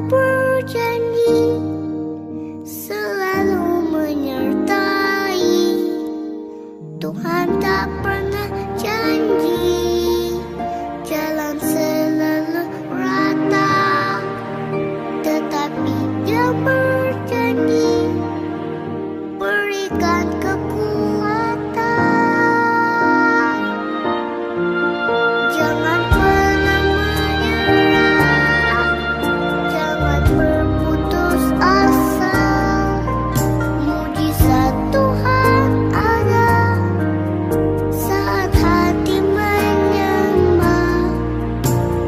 berjanji selalu menyertai. Tuhan tak pernah janji jalan selalu rata, tetapi Dia berjanji berikan kekuatan. Jangan pernah menyerah, jangan berputus asa. Mujizat Tuhan ada saat hati menyembah.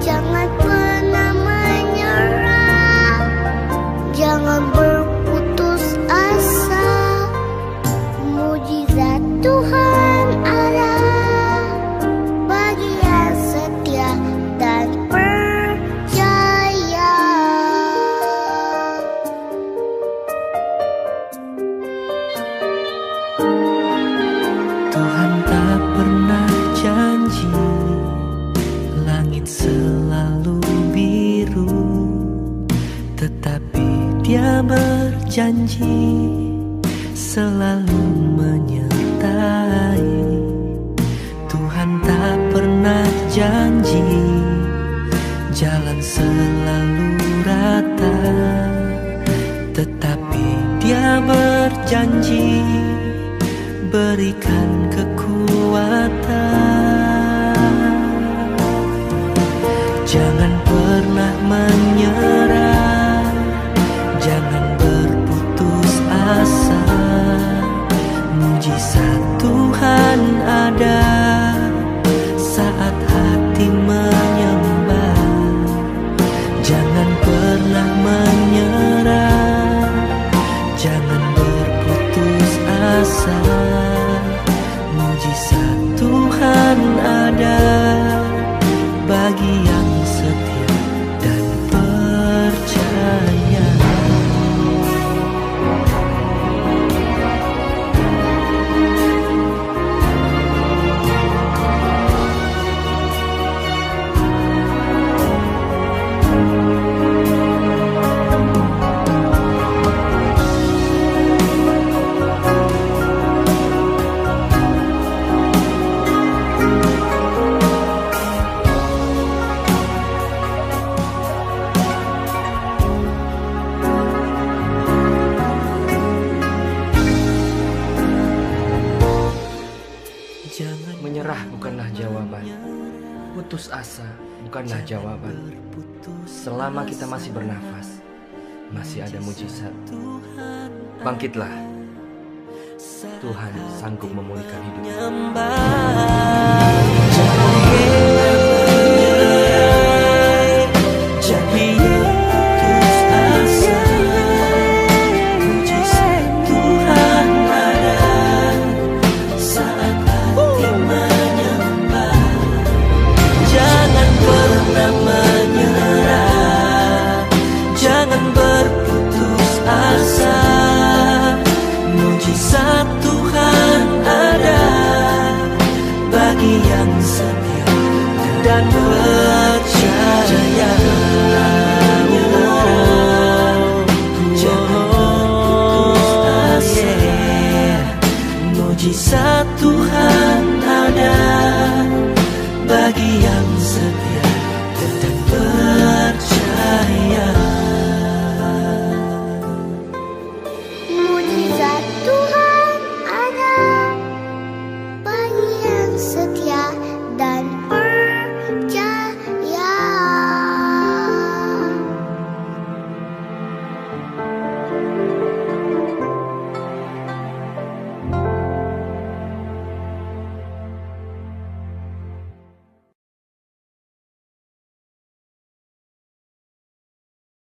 Jangan pernah menyerah, jangan berputus asa. Mujizat Tuhan ada bagi yang setia dan percaya. Tuhan tak pernah janji langit selalu biru, tetapi Dia berjanji selalu menyertai. Tuhan tak pernah janji jalan selalu rata, tetapi Dia berjanji berikan kekuatan. Jangan pernah menyerah, jangan berputus asa. Mujizat Tuhan ada saat hati menyembah. Jangan pernah menyerah, jangan berputus asa. Mujizat Tuhan ada bagi yang setia dan percaya. Menyerah bukanlah jawaban, putus asa bukanlah jawaban. Selama kita masih bernafas, masih ada mujizat. Bangkitlah, Tuhan sanggup memulihkan hidup. Mujizat Tuhan ada bagi yang setia dan percaya.